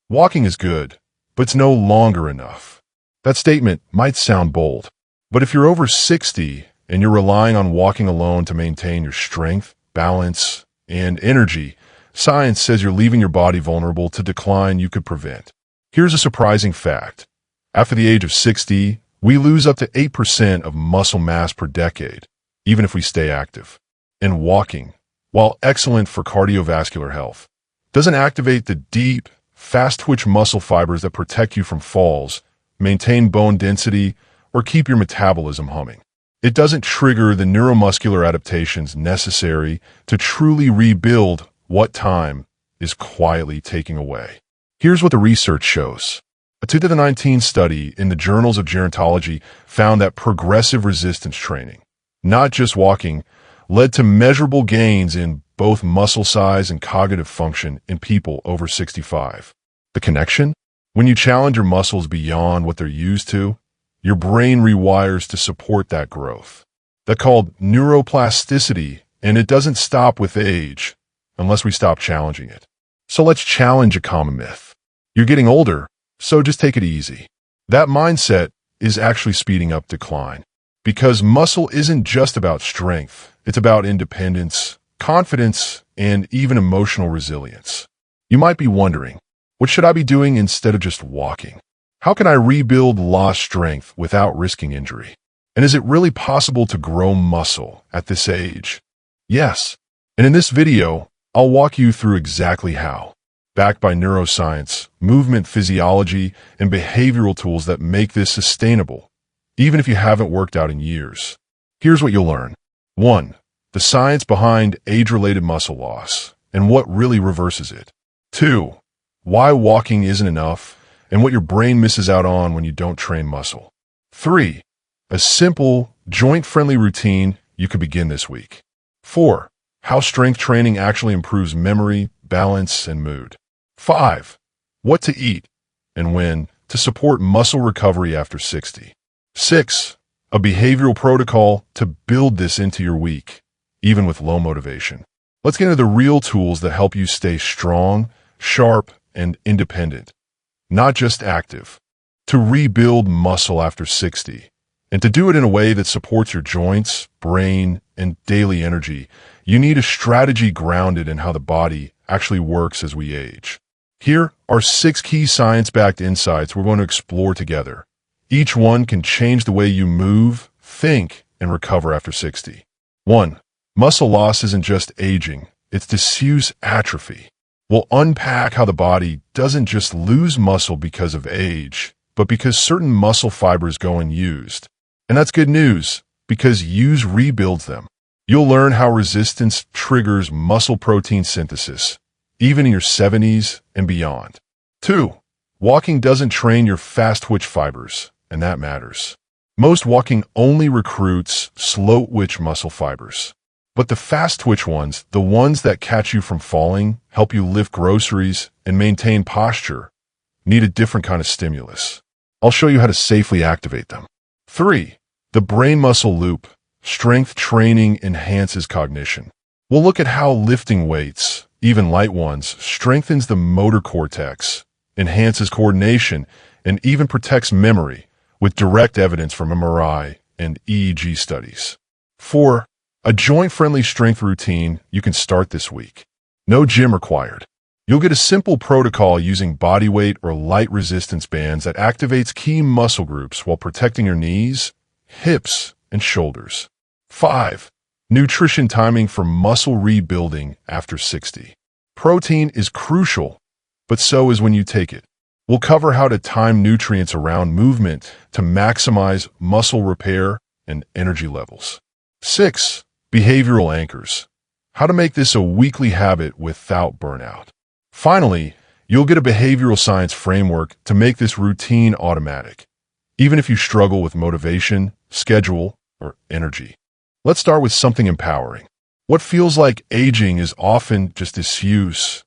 Walking is good, but it's no longer enough. That statement might sound bold, but if you're over 60 and you're relying on walking alone to maintain your strength, balance, and energy, science says you're leaving your body vulnerable to decline you could prevent. Here's a surprising fact. After the age of 60, we lose up to 8% of muscle mass per decade, even if we stay active. And walking, while excellent for cardiovascular health, doesn't activate the deep, fast-twitch muscle fibers that protect you from falls, maintain bone density, or keep your metabolism humming. It doesn't trigger the neuromuscular adaptations necessary to truly rebuild what time is quietly taking away. Here's what the research shows. A 2019 study in the Journals of Gerontology found that progressive resistance training, not just walking, led to measurable gains in both muscle size and cognitive function in people over 65. The connection? When you challenge your muscles beyond what they're used to, your brain rewires to support that growth. That's called neuroplasticity, and it doesn't stop with age unless we stop challenging it. So let's challenge a common myth. You're getting older, so just take it easy. That mindset is actually speeding up decline, because muscle isn't just about strength. It's about independence, confidence, and even emotional resilience. You might be wondering, what should I be doing instead of just walking? How can I rebuild lost strength without risking injury? And is it really possible to grow muscle at this age? Yes. And in this video, I'll walk you through exactly how, backed by neuroscience, movement physiology, and behavioral tools that make this sustainable, even if you haven't worked out in years. Here's what you'll learn. 1. The science behind age-related muscle loss and what really reverses it. 2. Why walking isn't enough and what your brain misses out on when you don't train muscle. 3. A simple, joint-friendly routine you could begin this week. 4. How strength training actually improves memory, balance, and mood. 5. What to eat and when to support muscle recovery after 60. 6. A behavioral protocol to build this into your week, even with low motivation. Let's get into the real tools that help you stay strong, sharp, and independent, not just active. To rebuild muscle after 60, and to do it in a way that supports your joints, brain, and daily energy, you need a strategy grounded in how the body actually works as we age. Here are 6 key science-backed insights we're going to explore together. Each one can change the way you move, think, and recover after 60. 1. Muscle loss isn't just aging, it's disuse atrophy. We'll unpack how the body doesn't just lose muscle because of age, but because certain muscle fibers go unused. And that's good news, because use rebuilds them. You'll learn how resistance triggers muscle protein synthesis, even in your 70s and beyond. 2. Walking doesn't train your fast-twitch fibers, and that matters. Most walking only recruits slow-twitch muscle fibers. But the fast-twitch ones, the ones that catch you from falling, help you lift groceries, and maintain posture, need a different kind of stimulus. I'll show you how to safely activate them. 3. The brain-muscle loop. Strength training enhances cognition. We'll look at how lifting weights, even light ones, strengthens the motor cortex, enhances coordination, and even protects memory, with direct evidence from MRI and EEG studies. 4. A joint-friendly strength routine you can start this week. No gym required. You'll get a simple protocol using bodyweight or light resistance bands that activates key muscle groups while protecting your knees, hips, and shoulders. 5. Nutrition timing for muscle rebuilding after 60. Protein is crucial, but so is when you take it. We'll cover how to time nutrients around movement to maximize muscle repair and energy levels. 6. Behavioral anchors. How to make this a weekly habit without burnout. Finally, you'll get a behavioral science framework to make this routine automatic, even if you struggle with motivation, schedule, or energy. Let's start with something empowering. What feels like aging is often just disuse,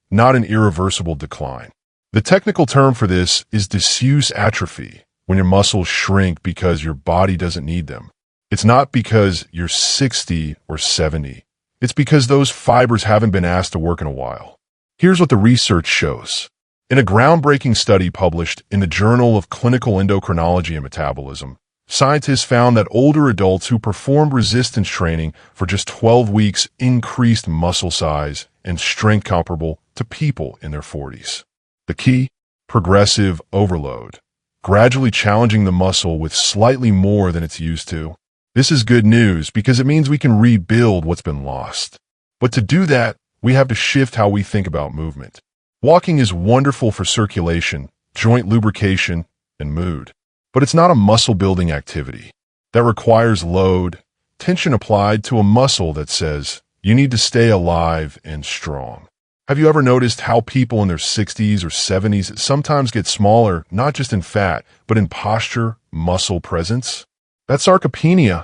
not an irreversible decline. The technical term for this is disuse atrophy, when your muscles shrink because your body doesn't need them. It's not because you're 60 or 70. It's because those fibers haven't been asked to work in a while. Here's what the research shows. In a groundbreaking study published in the Journal of Clinical Endocrinology and Metabolism, scientists found that older adults who performed resistance training for just 12 weeks increased muscle size and strength comparable to people in their 40s. The key? Progressive overload, gradually challenging the muscle with slightly more than it's used to. This is good news because it means we can rebuild what's been lost. But to do that, we have to shift how we think about movement. Walking is wonderful for circulation, joint lubrication, and mood. But it's not a muscle-building activity that requires load, tension applied to a muscle that says, you need to stay alive and strong. Have you ever noticed how people in their 60s or 70s sometimes get smaller, not just in fat, but in posture, muscle presence? That's sarcopenia,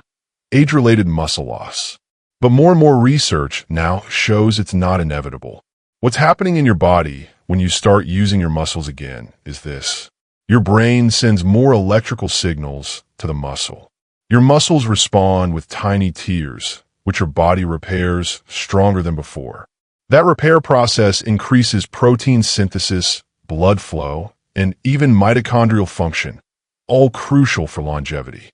age-related muscle loss. But more and more research now shows it's not inevitable. What's happening in your body when you start using your muscles again is this. Your brain sends more electrical signals to the muscle. Your muscles respond with tiny tears, which your body repairs stronger than before. That repair process increases protein synthesis, blood flow, and even mitochondrial function, all crucial for longevity.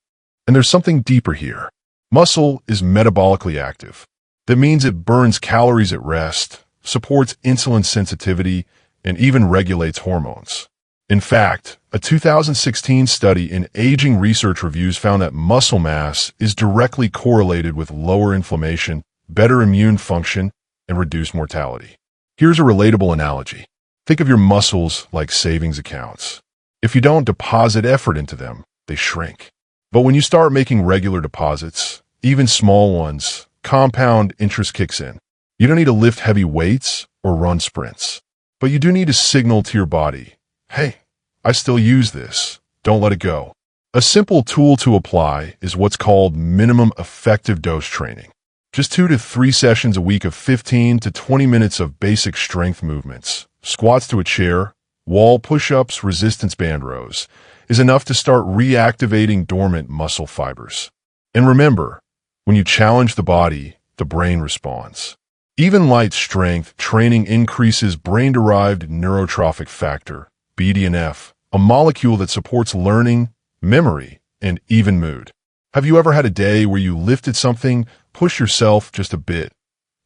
And there's something deeper here. Muscle is metabolically active. That means it burns calories at rest, supports insulin sensitivity, and even regulates hormones. In fact, a 2016 study in Aging Research Reviews found that muscle mass is directly correlated with lower inflammation, better immune function, and reduced mortality. Here's a relatable analogy. Think of your muscles like savings accounts. If you don't deposit effort into them, they shrink. But when you start making regular deposits, even small ones, compound interest kicks in. You don't need to lift heavy weights or run sprints. But you do need to signal to your body, hey, I still use this. Don't let it go. A simple tool to apply is what's called minimum effective dose training. Just 2 to 3 sessions a week of 15 to 20 minutes of basic strength movements, squats to a chair, wall push-ups, resistance band rows, is enough to start reactivating dormant muscle fibers. And remember, when you challenge the body, the brain responds. Even light strength training increases brain-derived neurotrophic factor, BDNF, a molecule that supports learning, memory, and even mood. Have you ever had a day where you lifted something, pushed yourself just a bit,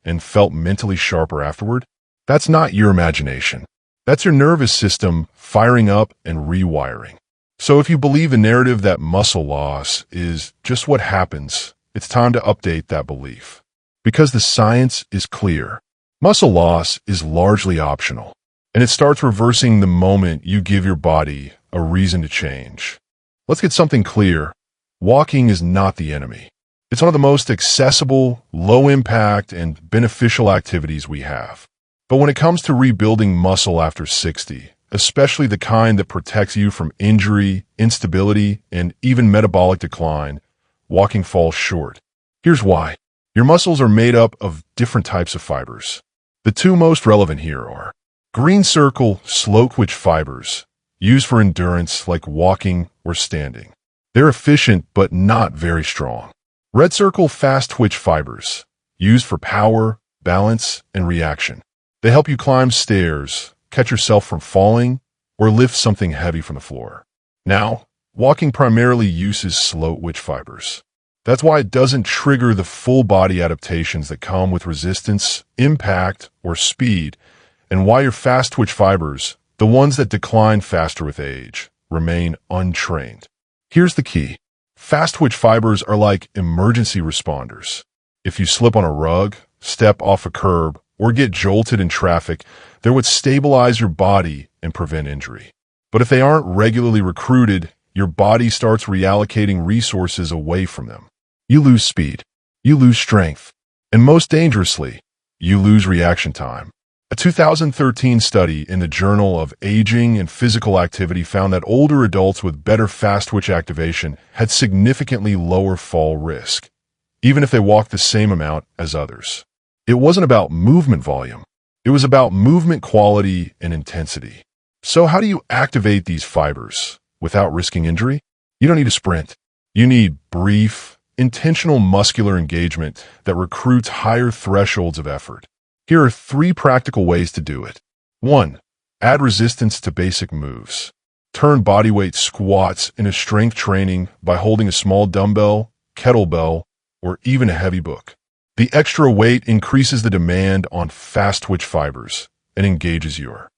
and felt mentally sharper afterward? That's not your imagination. That's your nervous system firing up and rewiring. So if you believe the narrative that muscle loss is just what happens, it's time to update that belief. Because the science is clear. Muscle loss is largely optional, and it starts reversing the moment you give your body a reason to change. Let's get something clear. Walking is not the enemy. It's one of the most accessible, low-impact, and beneficial activities we have. But when it comes to rebuilding muscle after 60, especially the kind that protects you from injury, instability, and even metabolic decline, walking falls short. Here's why. Your muscles are made up of different types of fibers. The two most relevant here are green circle slow-twitch fibers, used for endurance like walking or standing. They're efficient but not very strong. Red circle fast-twitch fibers, used for power, balance, and reaction. They help you climb stairs, catch yourself from falling, or lift something heavy from the floor. Now, walking primarily uses slow-twitch fibers. That's why it doesn't trigger the full-body adaptations that come with resistance, impact, or speed, and why your fast-twitch fibers, the ones that decline faster with age, remain untrained. Here's the key. Fast-twitch fibers are like emergency responders. If you slip on a rug, step off a curb, or get jolted in traffic, they're what stabilize your body and prevent injury. But if they aren't regularly recruited, your body starts reallocating resources away from them. You lose speed, you lose strength, and most dangerously, you lose reaction time. A 2013 study in the Journal of Aging and Physical Activity found that older adults with better fast-twitch activation had significantly lower fall risk, even if they walked the same amount as others. It wasn't about movement volume. It was about movement quality and intensity. So how do you activate these fibers without risking injury? You don't need a sprint. You need brief, intentional muscular engagement that recruits higher thresholds of effort. Here are 3 practical ways to do it. 1. Add resistance to basic moves. Turn bodyweight squats into strength training by holding a small dumbbell, kettlebell, or even a heavy book. The extra weight increases the demand on fast twitch fibers and engages your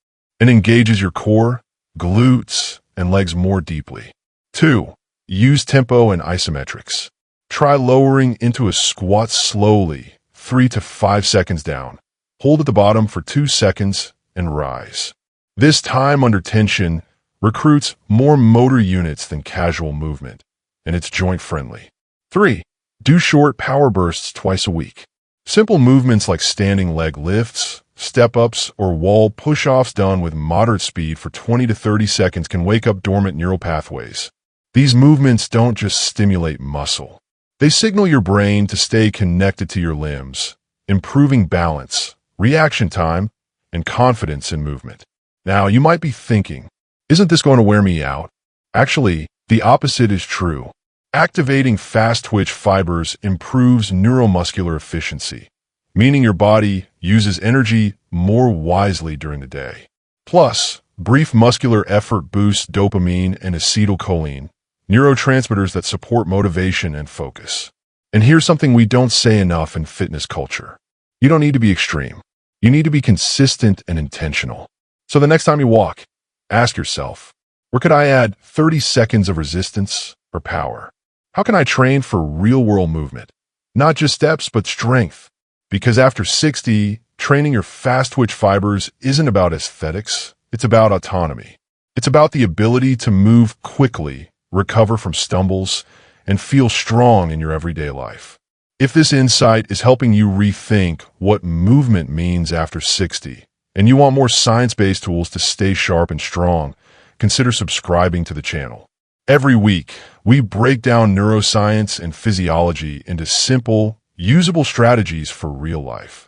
core, glutes, and legs more deeply. 2. Use tempo and isometrics. Try lowering into a squat slowly, 3 to 5 seconds down. Hold at the bottom for 2 seconds and rise. This time under tension recruits more motor units than casual movement, and it's joint-friendly. 3. Do short power bursts twice a week. Simple movements like standing leg lifts, step-ups, or wall push-offs done with moderate speed for 20 to 30 seconds can wake up dormant neural pathways. These movements don't just stimulate muscle. They signal your brain to stay connected to your limbs, improving balance, reaction time, and confidence in movement. Now, you might be thinking, isn't this going to wear me out? Actually, the opposite is true. Activating fast twitch fibers improves neuromuscular efficiency, meaning your body uses energy more wisely during the day. Plus, brief muscular effort boosts dopamine and acetylcholine, neurotransmitters that support motivation and focus. And here's something we don't say enough in fitness culture. You don't need to be extreme. You need to be consistent and intentional. So the next time you walk, ask yourself, where could I add 30 seconds of resistance or power? How can I train for real-world movement? Not just steps, but strength. Because after 60, training your fast-twitch fibers isn't about aesthetics, it's about autonomy. It's about the ability to move quickly, recover from stumbles, and feel strong in your everyday life. If this insight is helping you rethink what movement means after 60, and you want more science-based tools to stay sharp and strong, consider subscribing to the channel. Every week, we break down neuroscience and physiology into simple, usable strategies for real life.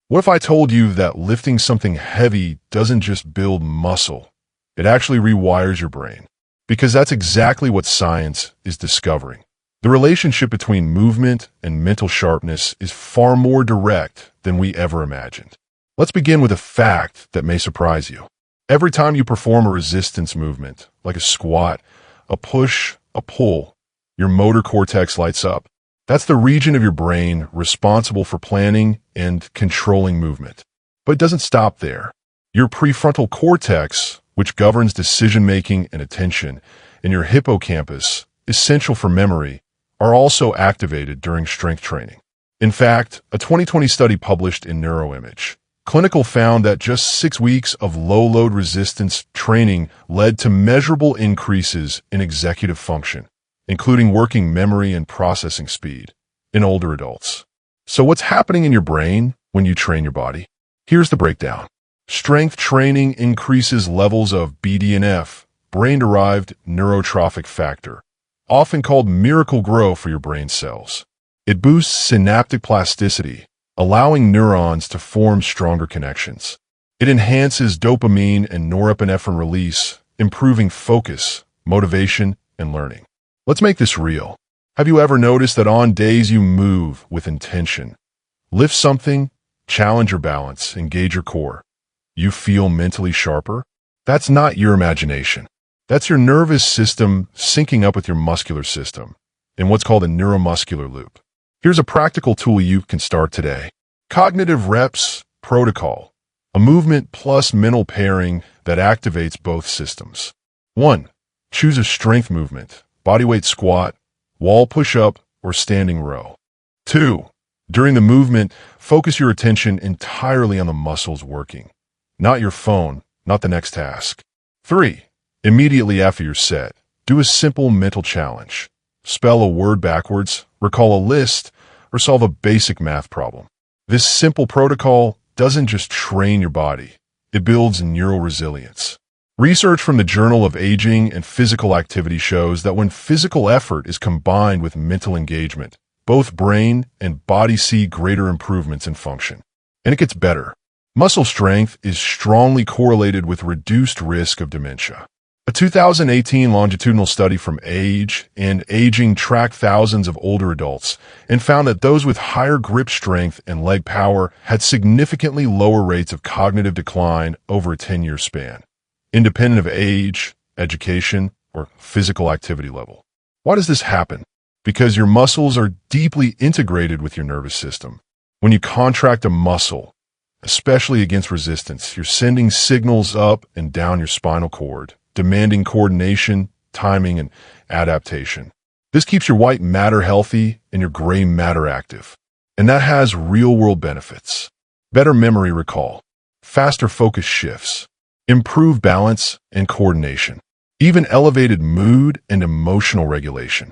What if I told you that lifting something heavy doesn't just build muscle, it actually rewires your brain? Because that's exactly what science is discovering. The relationship between movement and mental sharpness is far more direct than we ever imagined. Let's begin with a fact that may surprise you. Every time you perform a resistance movement, like a squat, a push, a pull, your motor cortex lights up. That's the region of your brain responsible for planning and controlling movement. But it doesn't stop there. Your prefrontal cortex, which governs decision-making and attention, and your hippocampus, essential for memory, are also activated during strength training. In fact, a 2020 study published in Neuroimage Clinical found that just 6 weeks of low-load resistance training led to measurable increases in executive function, including working memory and processing speed, in older adults. So what's happening in your brain when you train your body? Here's the breakdown. Strength training increases levels of BDNF, brain-derived neurotrophic factor, often called miracle grow for your brain cells. It boosts synaptic plasticity, allowing neurons to form stronger connections. It enhances dopamine and norepinephrine release, improving focus, motivation, and learning. Let's make this real. Have you ever noticed that on days you move with intention, lift something, challenge your balance, engage your core, you feel mentally sharper? That's not your imagination. That's your nervous system syncing up with your muscular system in what's called a neuromuscular loop. Here's a practical tool you can start today. Cognitive reps protocol, a movement plus mental pairing that activates both systems. 1. Choose a strength movement, bodyweight squat, wall push-up, or standing row. 2. During the movement, focus your attention entirely on the muscles working, not your phone, not the next task. 3. Immediately after your set, do a simple mental challenge. Spell a word backwards, recall a list, or solve a basic math problem. This simple protocol doesn't just train your body, it builds neural resilience. Research from the Journal of Aging and Physical Activity shows that when physical effort is combined with mental engagement, both brain and body see greater improvements in function. And it gets better. Muscle strength is strongly correlated with reduced risk of dementia. A 2018 longitudinal study from Age and Aging tracked thousands of older adults and found that those with higher grip strength and leg power had significantly lower rates of cognitive decline over a 10-year span, independent of age, education, or physical activity level. Why does this happen? Because your muscles are deeply integrated with your nervous system. When you contract a muscle, especially against resistance, you're sending signals up and down your spinal cord, demanding coordination, timing, and adaptation. This keeps your white matter healthy and your gray matter active. And that has real-world benefits. Better memory recall, faster focus shifts, improved balance and coordination, even elevated mood and emotional regulation.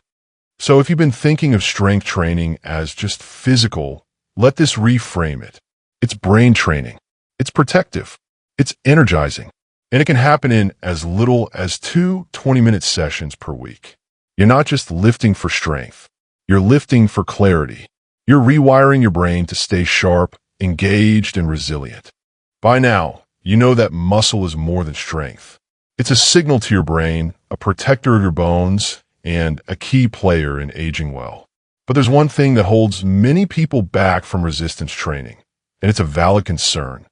So if you've been thinking of strength training as just physical, let this reframe it. It's brain training. It's protective. It's energizing. And it can happen in as little as 2 20-minute sessions per week. You're not just lifting for strength. You're lifting for clarity. You're rewiring your brain to stay sharp, engaged, and resilient. By now, you know that muscle is more than strength. It's a signal to your brain, a protector of your bones, and a key player in aging well. But there's one thing that holds many people back from resistance training, and it's a valid concern: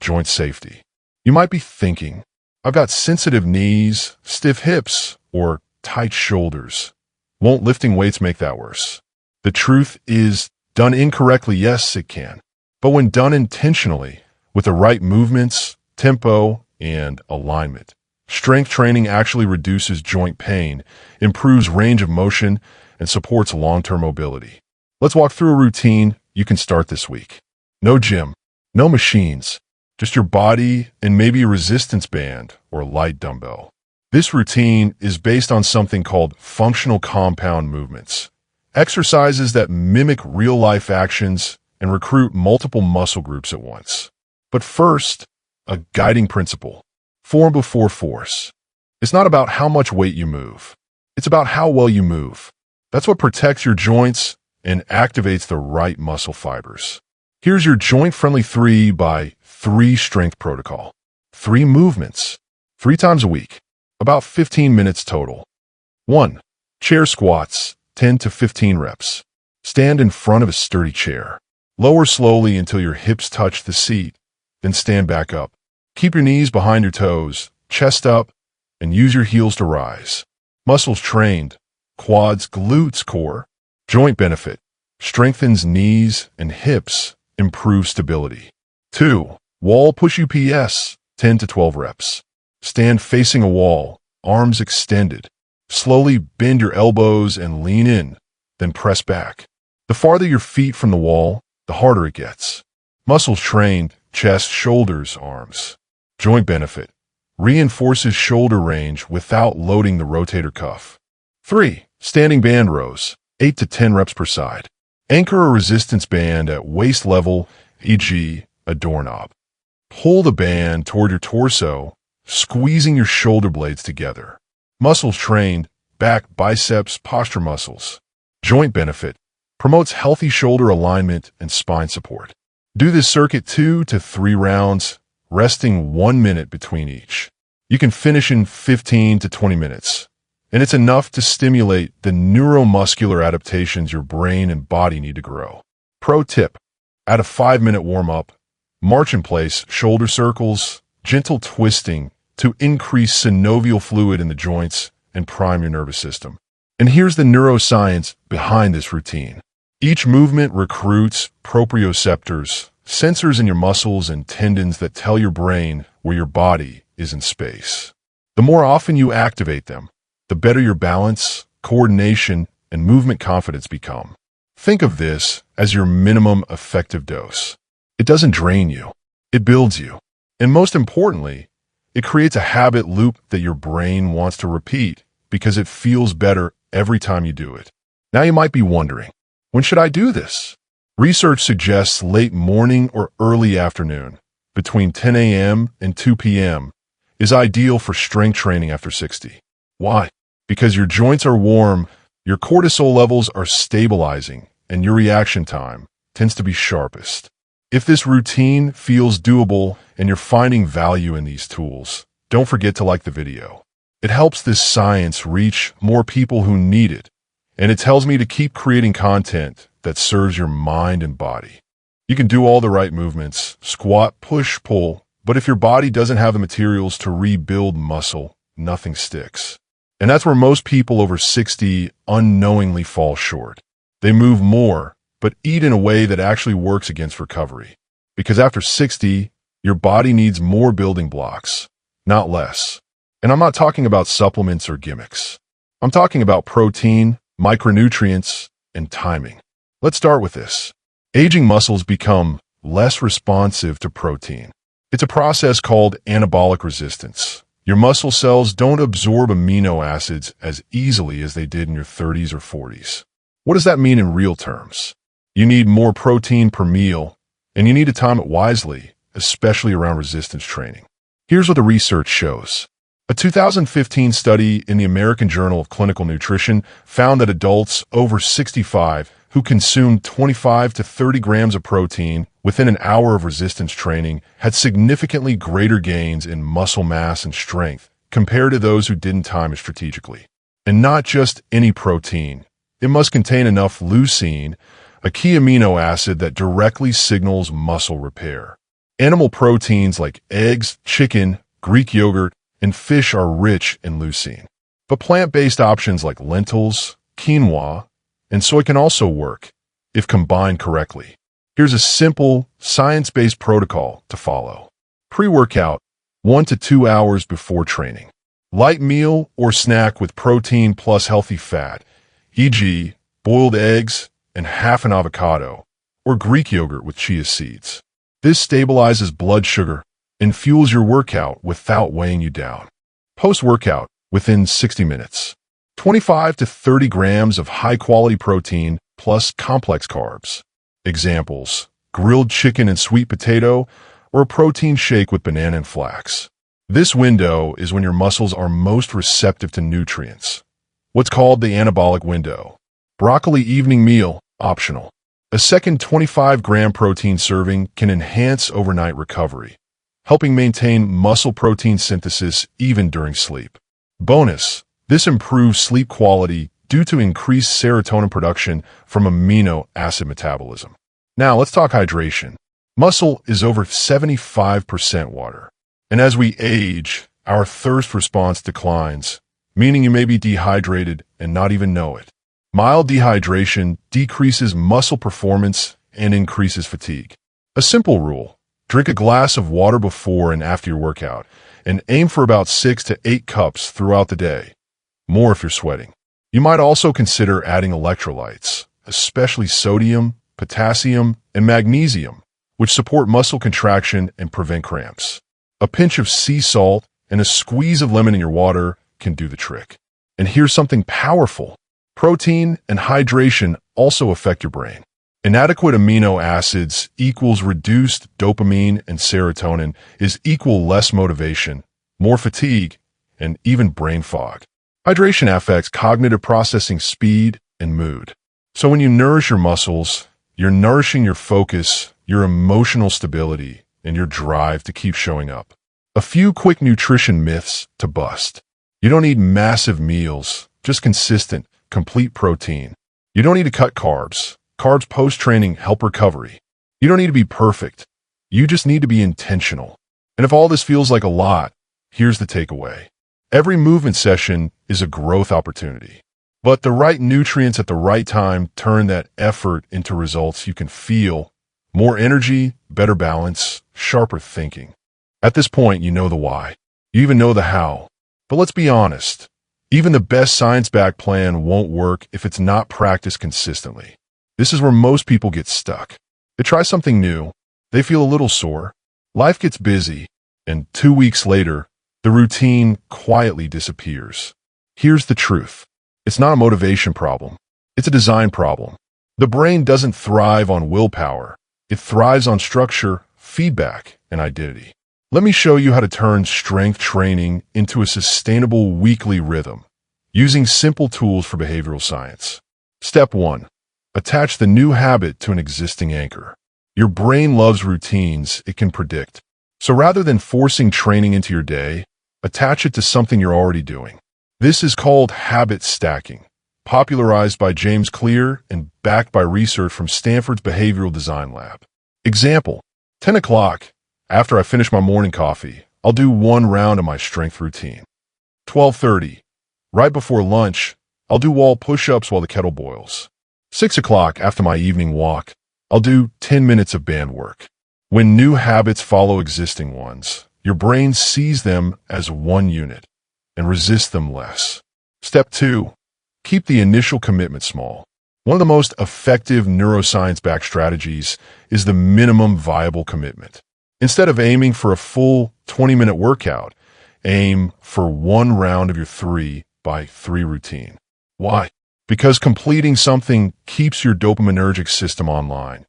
joint safety. You might be thinking, I've got sensitive knees, stiff hips, or tight shoulders. Won't lifting weights make that worse? The truth is, done incorrectly, yes, it can. But when done intentionally, with the right movements, tempo, and alignment, strength training actually reduces joint pain, improves range of motion, and supports long-term mobility. Let's walk through a routine you can start this week. No gym, no machines, just your body and maybe a resistance band or light dumbbell. This routine is based on something called functional compound movements, exercises that mimic real-life actions and recruit multiple muscle groups at once. But first, a guiding principle: form before force. It's not about how much weight you move. It's about how well you move. That's what protects your joints and activates the right muscle fibers. Here's your joint-friendly 3x3 strength protocol. 3 movements, 3 times a week, about 15 minutes total. 1. Chair squats, 10 to 15 reps. Stand in front of a sturdy chair. Lower slowly until your hips touch the seat, then stand back up. Keep your knees behind your toes, chest up, and use your heels to rise. Muscles trained, quads, glutes, core. Joint benefit: strengthens knees and hips, improves stability. 2. Wall push UPS, 10 to 12 reps. Stand facing a wall, arms extended. Slowly bend your elbows and lean in, then press back. The farther your feet from the wall, the harder it gets. Muscles trained, chest, shoulders, arms. Joint benefit: reinforces shoulder range without loading the rotator cuff. 3. Standing band rows, 8 to 10 reps per side. Anchor a resistance band at waist level, e.g., a doorknob. Pull the band toward your torso, squeezing your shoulder blades together. Muscles trained, back, biceps, posture muscles. Joint benefit: promotes healthy shoulder alignment and spine support. Do this circuit 2 to 3 rounds, resting 1 minute between each. You can finish in 15 to 20 minutes, and it's enough to stimulate the neuromuscular adaptations your brain and body need to grow. Pro tip: add a 5-minute warm-up. March in place, shoulder circles, gentle twisting to increase synovial fluid in the joints and prime your nervous system. And here's the neuroscience behind this routine. Each movement recruits proprioceptors, sensors in your muscles and tendons that tell your brain where your body is in space. The more often you activate them, the better your balance, coordination, and movement confidence become. Think of this as your minimum effective dose. It doesn't drain you, it builds you. And most importantly, it creates a habit loop that your brain wants to repeat because it feels better every time you do it. Now you might be wondering, when should I do this? Research suggests late morning or early afternoon, between 10 a.m. and 2 p.m., is ideal for strength training after 60. Why? Because your joints are warm, your cortisol levels are stabilizing, and your reaction time tends to be sharpest. If this routine feels doable and you're finding value in these tools, don't forget to like the video. It helps this science reach more people who need it, and it tells me to keep creating content that serves your mind and body. You can do all the right movements, squat, push, pull, but if your body doesn't have the materials to rebuild muscle, nothing sticks. And that's where most people over 60 unknowingly fall short. They move more, but eat in a way that actually works against recovery. Because after 60, your body needs more building blocks, not less. And I'm not talking about supplements or gimmicks. I'm talking about protein, micronutrients, and timing. Let's start with this. Aging muscles become less responsive to protein. It's a process called anabolic resistance. Your muscle cells don't absorb amino acids as easily as they did in your 30s or 40s. What does that mean in real terms? You need more protein per meal, and you need to time it wisely, especially around resistance training. Here's what the research shows. A 2015 study in the American Journal of Clinical Nutrition found that adults over 65 who consumed 25 to 30 grams of protein within an hour of resistance training had significantly greater gains in muscle mass and strength compared to those who didn't time it strategically. And not just any protein. It must contain enough leucine, a key amino acid that directly signals muscle repair. Animal proteins like eggs, chicken, Greek yogurt, and fish are rich in leucine. But plant-based options like lentils, quinoa, and soy can also work if combined correctly. Here's a simple, science-based protocol to follow. Pre-workout, 1 to 2 hours before training. Light meal or snack with protein plus healthy fat, e.g., boiled eggs and half an avocado, or Greek yogurt with chia seeds. This stabilizes blood sugar and fuels your workout without weighing you down. Post-workout, within 60 minutes. 25 to 30 grams of high-quality protein plus complex carbs. Examples: grilled chicken and sweet potato, or a protein shake with banana and flax. This window is when your muscles are most receptive to nutrients. What's called the anabolic window. Broccoli evening meal, optional. A second 25-gram protein serving can enhance overnight recovery, helping maintain muscle protein synthesis even during sleep. Bonus: this improves sleep quality due to increased serotonin production from amino acid metabolism. Now let's talk hydration. Muscle is over 75% water. And as we age, our thirst response declines, meaning you may be dehydrated and not even know it. Mild dehydration decreases muscle performance and increases fatigue. A simple rule: drink a glass of water before and after your workout, and aim for about 6 to 8 cups throughout the day. More if you're sweating. You might also consider adding electrolytes, especially sodium, potassium, and magnesium, which support muscle contraction and prevent cramps. A pinch of sea salt and a squeeze of lemon in your water can do the trick. And here's something powerful. Protein and hydration also affect your brain. Inadequate amino acids equals reduced dopamine and serotonin is equal less motivation, more fatigue, and even brain fog. Hydration affects cognitive processing speed and mood. So when you nourish your muscles, you're nourishing your focus, your emotional stability, and your drive to keep showing up. A few quick nutrition myths to bust. You don't need massive meals, just consistent, complete protein. You don't need to cut carbs. Carbs post-training help recovery. You don't need to be perfect. You just need to be intentional. And if all this feels like a lot, here's the takeaway. Every movement session is a growth opportunity. But the right nutrients at the right time turn that effort into results you can feel. More energy, better balance, sharper thinking. At this point, you know the why. You even know the how. But let's be honest. Even the best science-backed plan won't work if it's not practiced consistently. This is where most people get stuck. They try something new. They feel a little sore. Life gets busy. And 2 weeks later, the routine quietly disappears. Here's the truth. It's not a motivation problem. It's a design problem. The brain doesn't thrive on willpower. It thrives on structure, feedback, and identity. Let me show you how to turn strength training into a sustainable weekly rhythm, using simple tools for behavioral science. Step 1. Attach the new habit to an existing anchor. Your brain loves routines it can predict. So rather than forcing training into your day, Attach it to something you're already doing. This is called habit stacking, popularized by James Clear and backed by research from Stanford's Behavioral Design Lab. Example, 10 o'clock, after I finish my morning coffee, I'll do one round of my strength routine. 12:30, right before lunch, I'll do wall push-ups while the kettle boils. 6 o'clock, after my evening walk, I'll do 10 minutes of band work. When new habits follow existing ones, your brain sees them as one unit and resists them less. Step 2. Keep the initial commitment small. One of the most effective neuroscience-backed strategies is the minimum viable commitment. Instead of aiming for a full 20-minute workout, aim for one round of your 3x3 routine. Why? Because completing something keeps your dopaminergic system online,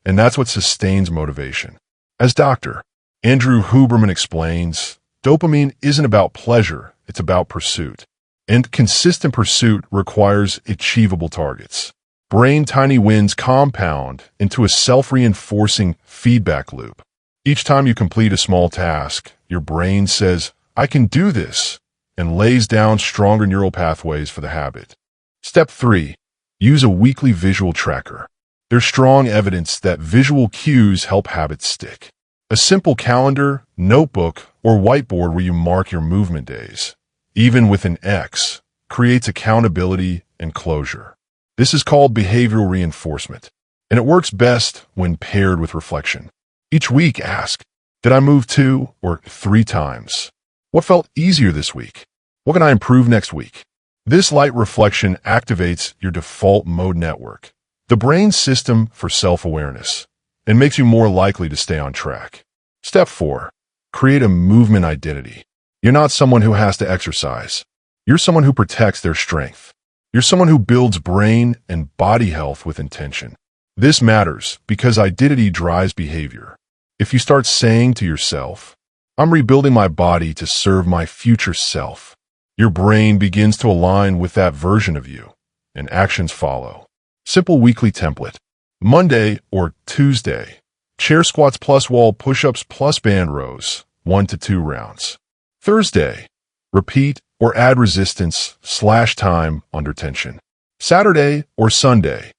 and that's what sustains motivation. As Dr. Andrew Huberman explains, dopamine isn't about pleasure, it's about pursuit. And consistent pursuit requires achievable targets. Brain tiny wins compound into a self-reinforcing feedback loop. Each time you complete a small task, your brain says, "I can do this," and lays down stronger neural pathways for the habit. Step 3. Use a weekly visual tracker. There's strong evidence that visual cues help habits stick. A simple calendar, notebook, or whiteboard where you mark your movement days, even with an X, creates accountability and closure. This is called behavioral reinforcement, and it works best when paired with reflection. Each week ask, did I move 2 or 3 times? What felt easier this week? What can I improve next week? This light reflection activates your default mode network, the brain's system for self-awareness, and makes you more likely to stay on track. Step 4. Create a movement identity. You're not someone who has to exercise. You're someone who protects their strength. You're someone who builds brain and body health with intention. This matters because identity drives behavior. If you start saying to yourself, "I'm rebuilding my body to serve my future self," your brain begins to align with that version of you, and actions follow. Simple weekly template. Monday or Tuesday, chair squats plus wall push-ups plus band rows, 1 to 2 rounds. Thursday, repeat or add resistance/time under tension. Saturday or Sunday,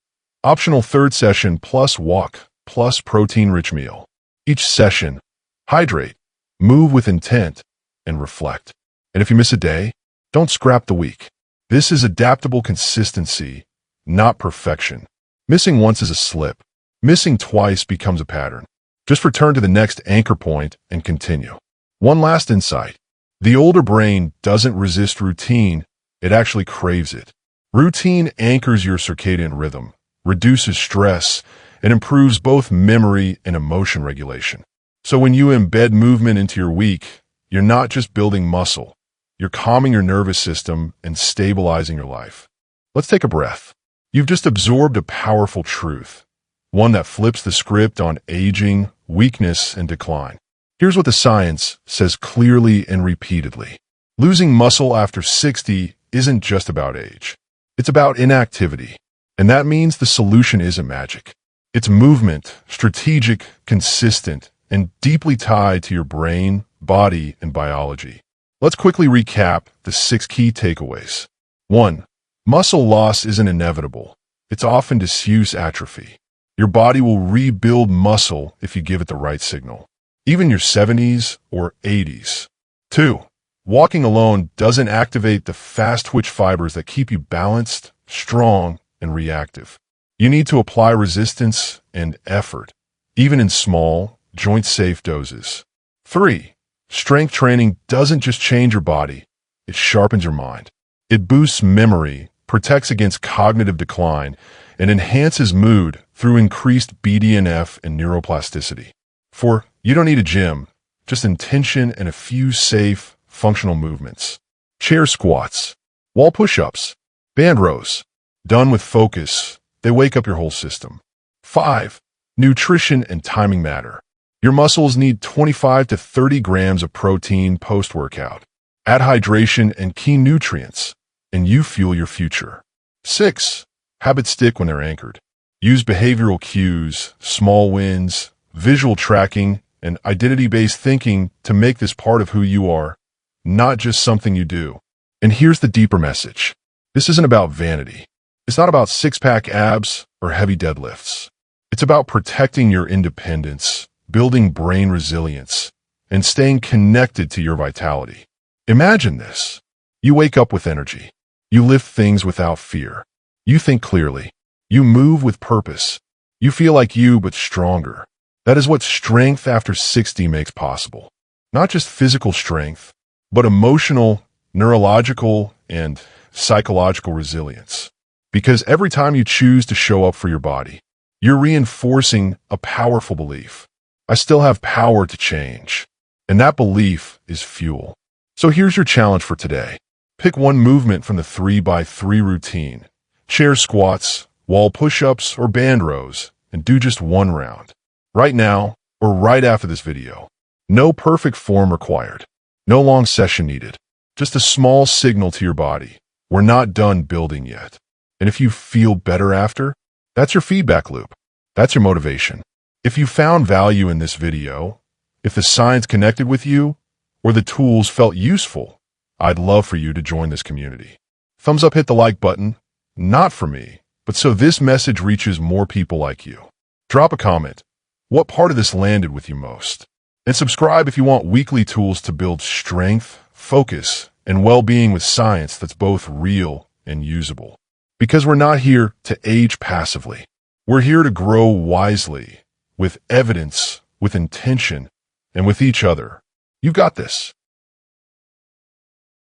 optional third session plus walk plus protein-rich meal. Each session, hydrate, move with intent, and reflect. And if you miss a day, don't scrap the week. This is adaptable consistency, not perfection. Missing once is a slip. Missing twice becomes a pattern. Just return to the next anchor point and continue. One last insight. The older brain doesn't resist routine, it actually craves it. Routine anchors your circadian rhythm, reduces stress, and improves both memory and emotion regulation. So when you embed movement into your week, you're not just building muscle, you're calming your nervous system and stabilizing your life. Let's take a breath. You've just absorbed a powerful truth, one that flips the script on aging, weakness, and decline. Here's what the science says clearly and repeatedly. Losing muscle after 60 isn't just about age. It's about inactivity. And that means the solution isn't magic. It's movement, strategic, consistent, and deeply tied to your brain, body, and biology. Let's quickly recap the 6 key takeaways. 1. Muscle loss isn't inevitable. It's often disuse atrophy. Your body will rebuild muscle if you give it the right signal, even your 70s or 80s. 2. Walking alone doesn't activate the fast-twitch fibers that keep you balanced, strong, and reactive. You need to apply resistance and effort, even in small, joint-safe doses. 3. Strength training doesn't just change your body, it sharpens your mind. It boosts memory, protects against cognitive decline, and enhances mood through increased BDNF and neuroplasticity. 4. You don't need a gym, just intention and a few safe, functional movements. Chair squats, wall push-ups, band rows. Done with focus, they wake up your whole system. 5. Nutrition and timing matter. Your muscles need 25 to 30 grams of protein post-workout. Add hydration and key nutrients, and you fuel your future. 6. Habits stick when they're anchored. Use behavioral cues, small wins, visual tracking, and identity-based thinking to make this part of who you are. not just something you do. And here's the deeper message. This isn't about vanity. It's not about six-pack abs or heavy deadlifts. It's about protecting your independence, building brain resilience, and staying connected to your vitality. Imagine this. You wake up with energy. You lift things without fear. You think clearly. You move with purpose. You feel like you, but stronger. That is what strength after 60 makes possible. Not just physical strength, but emotional, neurological, and psychological resilience. Because every time you choose to show up for your body, you're reinforcing a powerful belief. I still have power to change. And that belief is fuel. So here's your challenge for today. Pick one movement from the 3x3 routine. Chair squats, wall push-ups, or band rows, and do just one round. Right now, or right after this video. No perfect form required. No long session needed. Just a small signal to your body. We're not done building yet. And if you feel better after, that's your feedback loop. That's your motivation. If you found value in this video, if the science connected with you, or the tools felt useful, I'd love for you to join this community. Thumbs up, hit the like button, not for me, but so this message reaches more people like you. Drop a comment. What part of this landed with you most? And subscribe if you want weekly tools to build strength, focus, and well-being with science that's both real and usable. Because we're not here to age passively. We're here to grow wisely, with evidence, with intention, and with each other. You've got this.